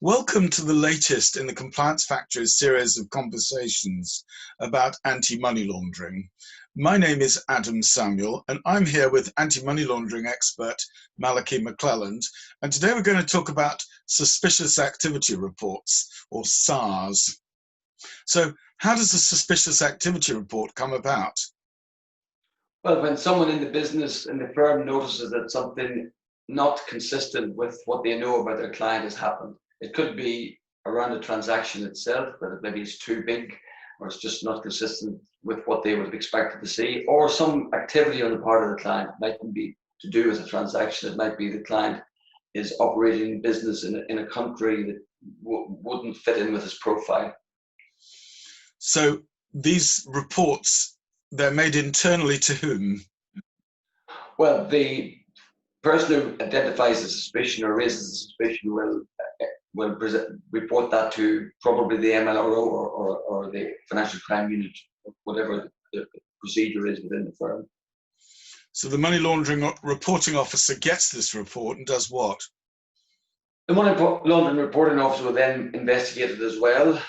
Welcome to the latest in the Compliance Factories series of conversations about anti-money laundering. My name is Adam Samuel, and I'm here with anti-money laundering expert Malachy McClelland. And today we're going to talk about suspicious activity reports, or SARs. So how does a suspicious activity report come about? Well, when someone in the business, in the firm, notices that something not consistent with what they know about their client has happened. It could be around the transaction itself, that maybe it's too big or it's just not consistent with what they would have expected to see, or some activity on the part of the client. It mightn't be to do with a transaction. It might be the client is operating business in a country that wouldn't fit in with his profile. So these reports, they're made internally to whom? Well, the person who identifies a suspicion or raises a suspicion will report that to probably the MLRO or the financial crime unit, whatever the procedure is within the firm. So the money laundering reporting officer gets this report and does what? The money laundering reporting officer will then investigate it as well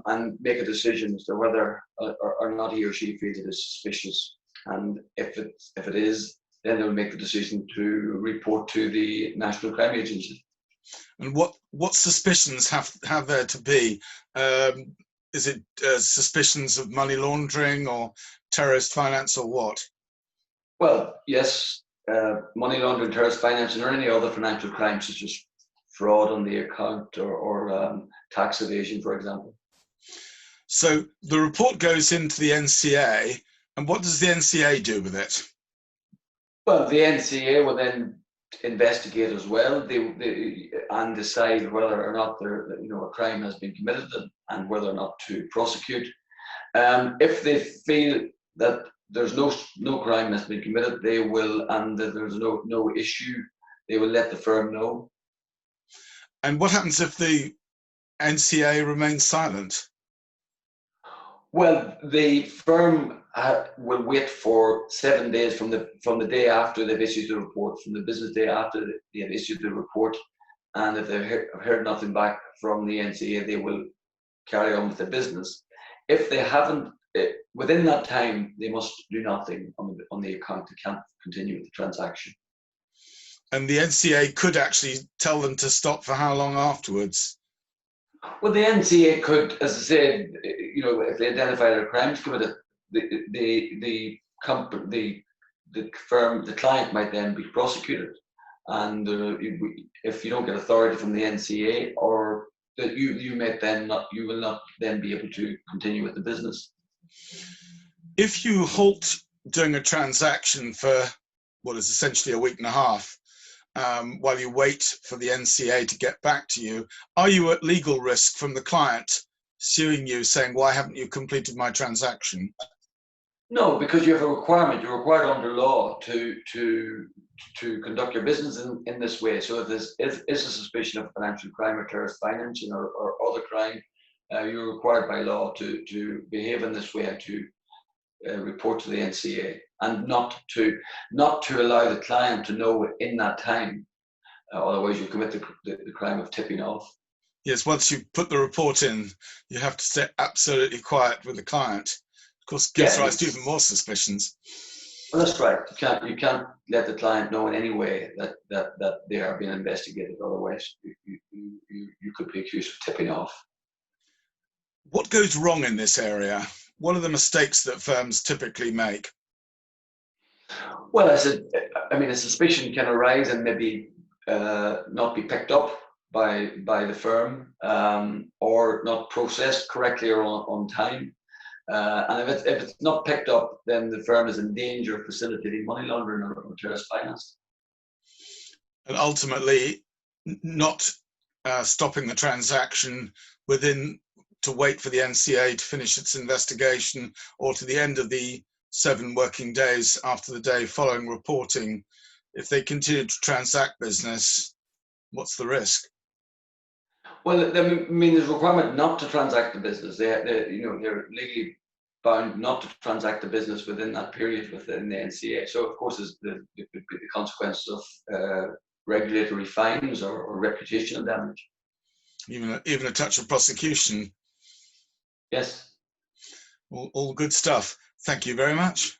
and make a decision as to whether or not he or she feels it is suspicious. And if it is, then they'll make the decision to report to the National Crime Agency. And what suspicions have there to be? Is it suspicions of money laundering or terrorist finance or what? Well, yes, money laundering, terrorist finance, or any other financial crime such as fraud on the account or tax evasion, for example. So the report goes into the NCA, and what does the NCA do with it? Well, the NCA will then investigate as well and decide whether or not a crime has been committed and whether or not to prosecute. If they feel that there's no crime has been committed, they will, and that there's no issue, they will let the firm know. And what happens if the NCA remains silent? Well, the firm will wait for 7 days from the day after they've issued the report, from the business day after they've issued the report, and if they've heard nothing back from the NCA, they will carry on with the business. If they haven't, within that time, they must do nothing on the account. They can't continue with the transaction. And the NCA could actually tell them to stop for how long afterwards? Well, the NCA could, as I said, if they identify their crimes committed, the firm, the client might then be prosecuted, and if you don't get authority from the NCA, or that you will not then be able to continue with the business. If you halt doing a transaction for what is essentially a week and a half, while you wait for the NCA to get back to you, are you at legal risk from the client suing you, saying, why haven't you completed my transaction? No, because you have a requirement. You're required under law to conduct your business in this way. So if there is a suspicion of financial crime or terrorist financing or other crime, you're required by law to behave in this way and to report to the NCA, and not to allow the client to know in that time. Otherwise, you commit the crime of tipping off. Yes, once you put the report in, you have to stay absolutely quiet with the client. Of course, gives rise to even more suspicions. Well, that's right. You can't let the client know in any way that they are being investigated. Otherwise, you could be accused of tipping off. What goes wrong in this area? What are the mistakes that firms typically make? Well, a suspicion can arise and maybe not be picked up by the firm, or not processed correctly or on time. And if it's not picked up, then the firm is in danger of facilitating money laundering or terrorist finance. And ultimately, not stopping the transaction to wait for the NCA to finish its investigation, or to the end of the 7 working days after the day following reporting. If they continue to transact business, what's the risk? Well, there's a requirement not to transact the business. They're legally bound not to transact the business within that period within the NCA. So, of course, there could be the consequences of regulatory fines or reputational damage. even a touch of prosecution. Yes. All good stuff. Thank you very much.